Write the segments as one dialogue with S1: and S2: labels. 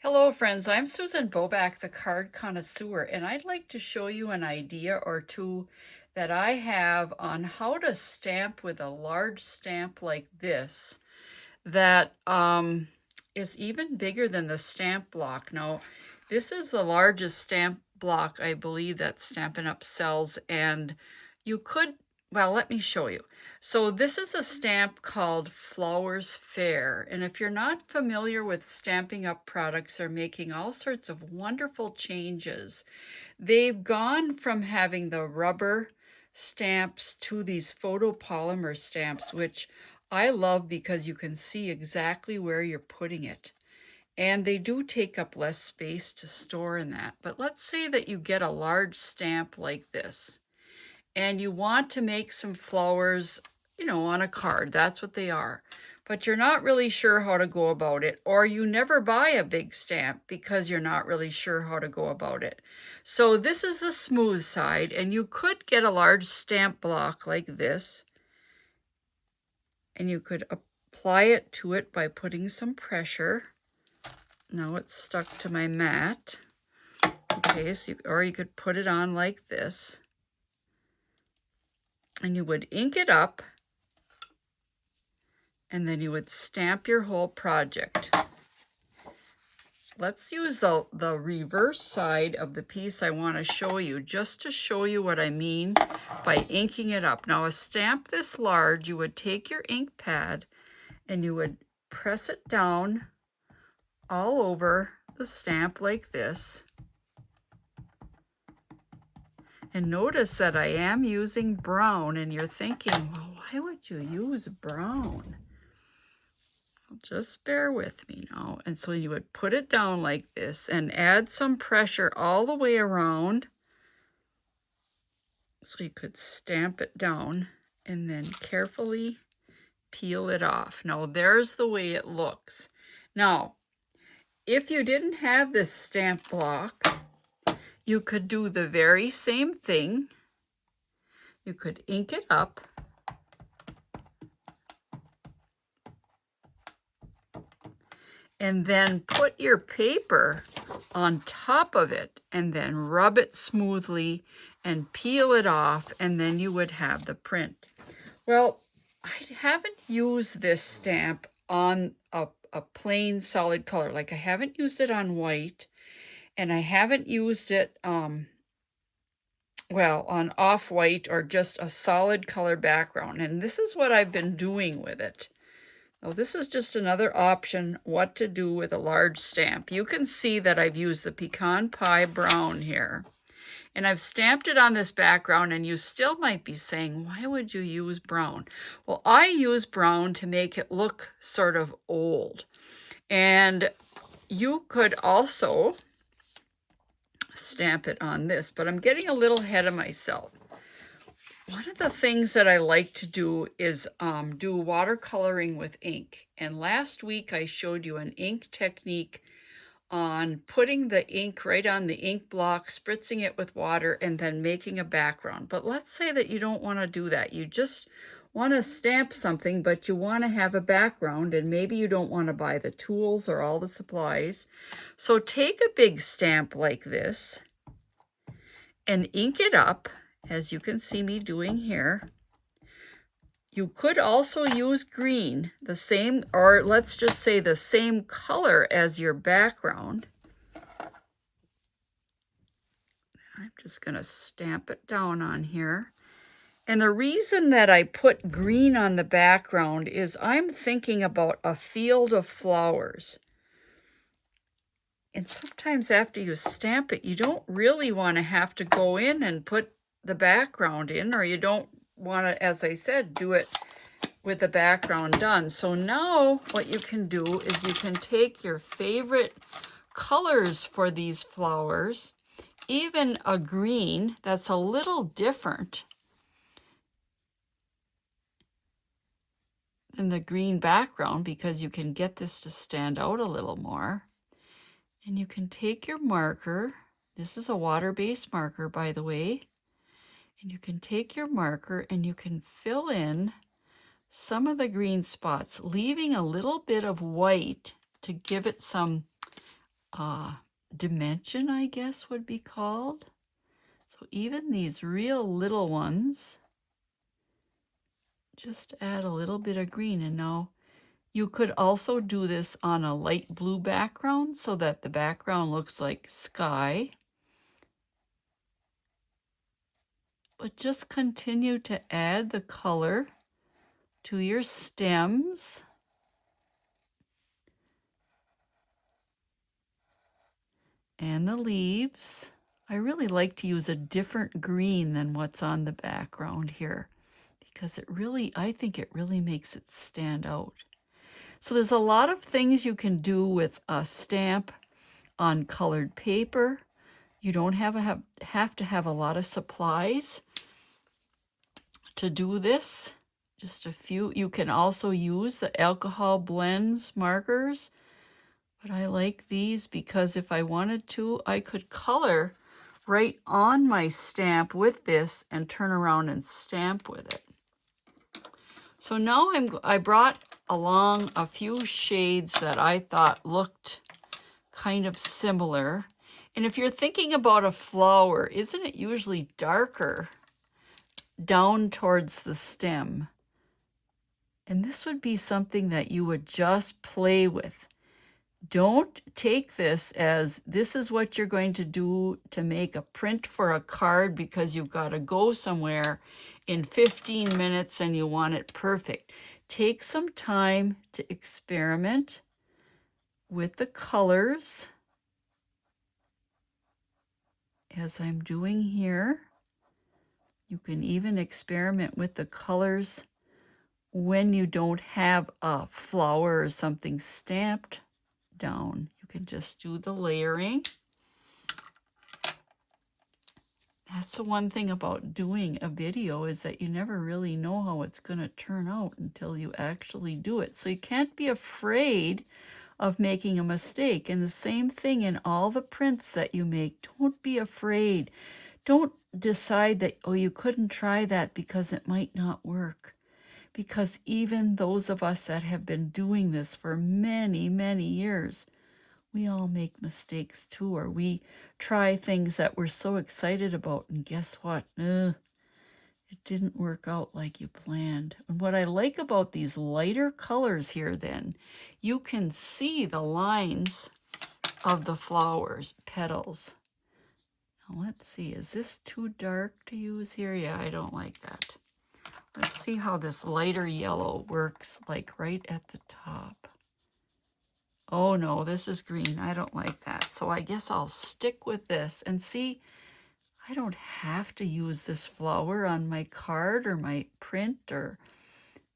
S1: Hello friends, I'm Susan Boback, the card connoisseur, and I'd like to show you an idea or two that I have on how to stamp with a large stamp like this that is even bigger than the stamp block. Now, this is the largest stamp block I believe that Stampin' Up! Sells, and you could, well, let me show you. So this is a stamp called Flowers Fair, and if you're not familiar with Stampin' Up! Products, they're making all sorts of wonderful changes. They've gone from having the rubber stamps to these photopolymer stamps, which I love because you can see exactly where you're putting it. And they do take up less space to store in that. But let's say that you get a large stamp like this, and you want to make some flowers, on a card. That's what they are. But you're not really sure how to go about it, or you never buy a big stamp because you're not really sure how to go about it. So this is the smooth side, and you could get a large stamp block like this, and you could apply it to it by putting some pressure. Now it's stuck to my mat. Okay, so or you could put it on like this, and you would ink it up, and then you would stamp your whole project. Let's use the reverse side of the piece I want to show you, just to show you what I mean by inking it up. Now, a stamp this large, you would take your ink pad and you would press it down all over the stamp like this. And notice that I am using brown, and you're thinking, well, why would you use brown? Just bear with me now. And so you would put it down like this and add some pressure all the way around so you could stamp it down and then carefully peel it off. Now there's the way it looks. Now, if you didn't have this stamp block, you could do the very same thing. You could ink it up, and then put your paper on top of it and then rub it smoothly and peel it off, and then you would have the print. Well, I haven't used this stamp on a plain solid color. Like, I haven't used it on white, and I haven't used it well, on off-white or just a solid color background. And this is what I've been doing with it. Now, this is just another option what to do with a large stamp. You can see that I've used the Pecan Pie Brown here, and I've stamped it on this background, and you still might be saying, why would you use brown? Well, I use brown to make it look sort of old. And you could also stamp it on this, but I'm getting a little ahead of myself. One of the things that I like to do is do watercoloring with ink. And last week I showed you an ink technique on putting the ink right on the ink block, spritzing it with water, and then making a background. But let's say that you don't want to do that. You just want to stamp something, but you want to have a background, and maybe you don't want to buy the tools or all the supplies. So take a big stamp like this and ink it up, as you can see me doing here. You could also use green, the same, or let's just say the same color as your background. I'm just going to stamp it down on here. And the reason that I put green on the background is I'm thinking about a field of flowers. And sometimes after you stamp it, you don't really want to have to go in and put the background in, or you don't want to, as I said, do it with the background done. So now what you can do is you can take your favorite colors for these flowers, even a green that's a little different than the green background, because you can get this to stand out a little more. And you can take your marker. This is a water-based marker, by the way. And you can take your marker and you can fill in some of the green spots, leaving a little bit of white to give it some dimension, I guess would be called. So even these real little ones, just add a little bit of green. And now you could also do this on a light blue background so that the background looks like sky. But just continue to add the color to your stems. And the leaves. I really like to use a different green than what's on the background here because I think it really makes it stand out. So there's a lot of things you can do with a stamp on colored paper. You don't have to have a lot of supplies to do this. Just a few. You can also use the alcohol blends markers, but I like these because if I wanted to, I could color right on my stamp with this and turn around and stamp with it. So now I brought along a few shades that I thought looked kind of similar. And if you're thinking about a flower, isn't it usually darker down towards the stem? And this would be something that you would just play with. Don't take this as this is what you're going to do to make a print for a card because you've got to go somewhere in 15 minutes and you want it perfect. Take some time to experiment with the colors as I'm doing here. You can even experiment with the colors when you don't have a flower or something stamped down. You can just do the layering. That's the one thing about doing a video is that you never really know how it's going to turn out until you actually do it. So you can't be afraid of making a mistake. And the same thing in all the prints that you make. Don't be afraid. Don't decide that, oh, you couldn't try that because it might not work. Because even those of us that have been doing this for many, many years, we all make mistakes too, or we try things that we're so excited about, and guess what? It didn't work out like you planned. And what I like about these lighter colors here then, you can see the lines of the flowers, petals. Now let's see, is this too dark to use here? Yeah, I don't like that. Let's see how this lighter yellow works, like right at the top. Oh no, this is green. I don't like that. So I guess I'll stick with this. And see, I don't have to use this flower on my card or my print or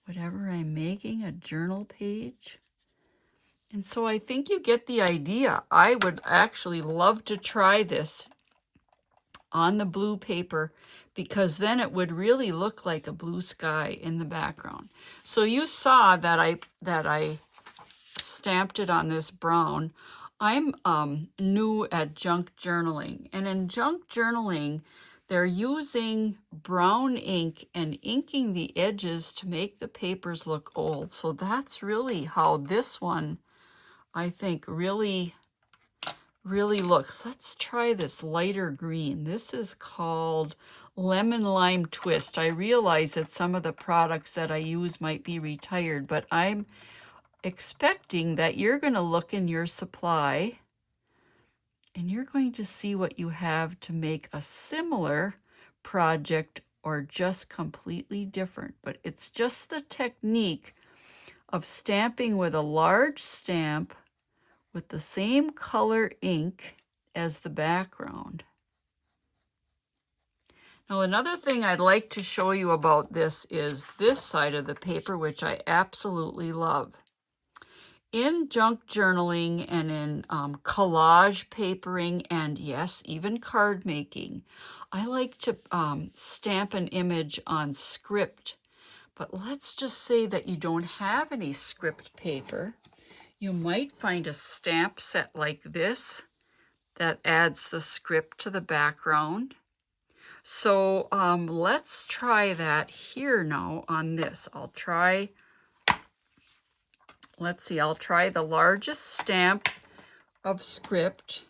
S1: whatever I'm making, a journal page. And so I think you get the idea. I would actually love to try this on the blue paper because then it would really look like a blue sky in the background. So you saw that I stamped it on this brown. I'm new at junk journaling, and in junk journaling, they're using brown ink and inking the edges to make the papers look old. So that's really how this one, I think, really looks. Let's try this lighter green. This is called Lemon Lime Twist. I realize that some of the products that I use might be retired, but I'm expecting that you're going to look in your supply and you're going to see what you have to make a similar project or just completely different. But it's just the technique of stamping with a large stamp with the same color ink as the background. Now, another thing I'd like to show you about this is this side of the paper, which I absolutely love. In junk journaling and in collage papering and yes, even card making, I like to stamp an image on script. But let's just say that you don't have any script paper. You might find a stamp set like this that adds the script to the background. So let's try that here now on this. Let's see, I'll try the largest stamp of script.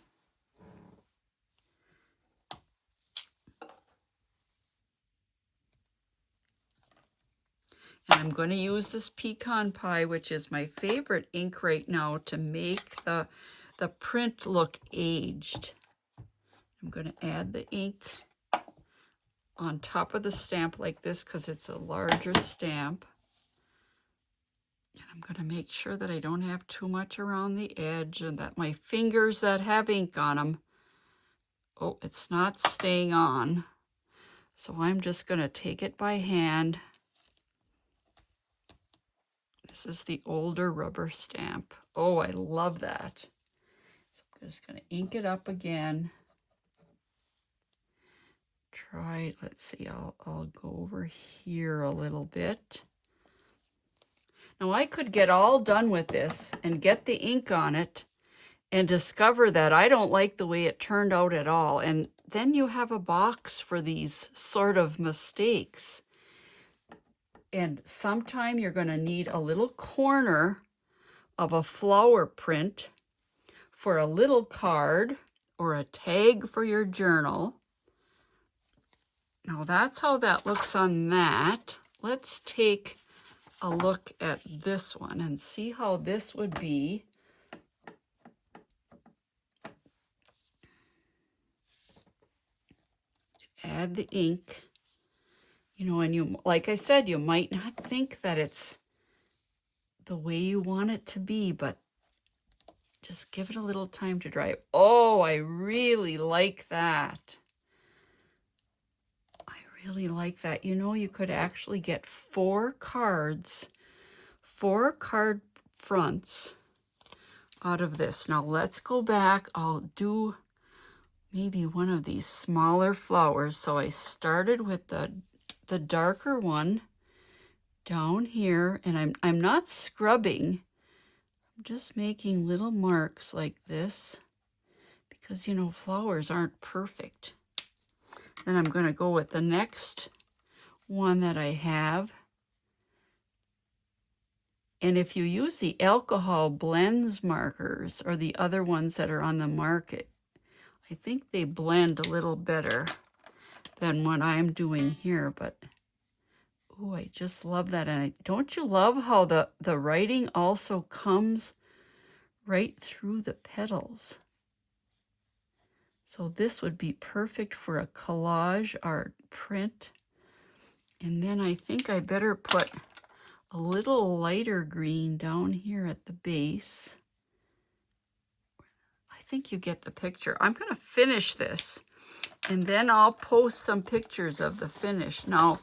S1: And I'm going to use this Pecan Pie, which is my favorite ink right now, to make the print look aged. I'm going to add the ink on top of the stamp like this because it's a larger stamp. And I'm going to make sure that I don't have too much around the edge and that my fingers that have ink on them, oh, it's not staying on. So I'm just going to take it by hand. This is the older rubber stamp. Oh, I love that. So I'm just going to ink it up again. Try, let's see, I'll go over here a little bit. Now I could get all done with this and get the ink on it and discover that I don't like the way it turned out at all. And then you have a box for these sort of mistakes. And sometime you're going to need a little corner of a flower print for a little card or a tag for your journal. Now that's how that looks on that. Let's take a look at this one and see how this would be. To add the ink. You know, and you, like I said, you might not think that it's the way you want it to be, but just give it a little time to dry. Oh, I really like that. I really like that. You know, you could actually get 4 cards, 4 card fronts out of this. Now let's go back. I'll do maybe one of these smaller flowers. So I started with the darker one down here, and I'm not scrubbing. I'm just making little marks like this because, you know, flowers aren't perfect. Then I'm going to go with the next one that I have. And if you use the alcohol blends markers or the other ones that are on the market, I think they blend a little better than what I'm doing here, but oh, I just love that. And don't you love how the writing also comes right through the petals? So this would be perfect for a collage art print. And then I think I better put a little lighter green down here at the base. I think you get the picture. I'm going to finish this, and then I'll post some pictures of the finish. Now,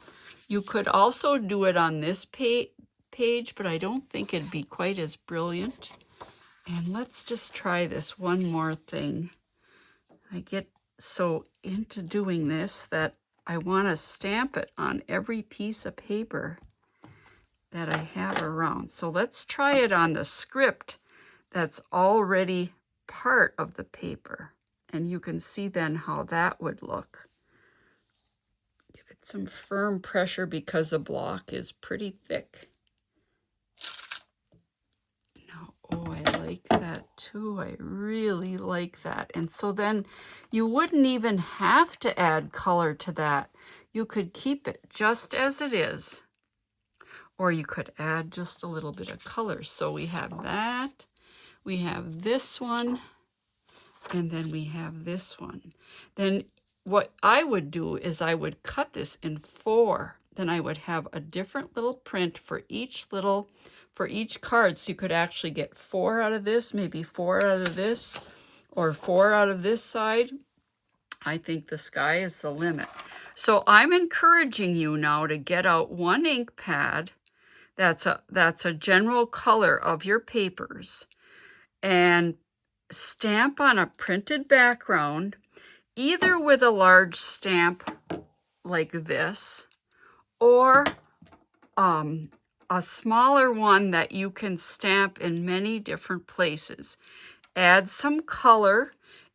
S1: you could also do it on this page, but I don't think it'd be quite as brilliant. And let's just try this one more thing. I get so into doing this that I want to stamp it on every piece of paper that I have around. So let's try it on the script that's already part of the paper. And you can see then how that would look. Give it some firm pressure because the block is pretty thick. Now, oh, I like that too. I really like that. And so then you wouldn't even have to add color to that. You could keep it just as it is. Or you could add just a little bit of color. So we have that. We have this one. And then we have this one. Then what I would do is I would cut this in 4. Then I would have a different little print for each card. So you could actually get 4 out of this, maybe 4 out of this, or 4 out of this side. I think the sky is the limit. So I'm encouraging you now to get out one ink pad that's a general color of your papers and stamp on a printed background, either with a large stamp like this or a smaller one that you can stamp in many different places. Add some color,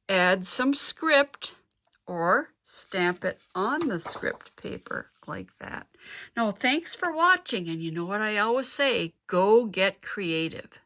S1: add some script, or stamp it on the script paper like that. Now, thanks for watching, and you know what I always say, go get creative.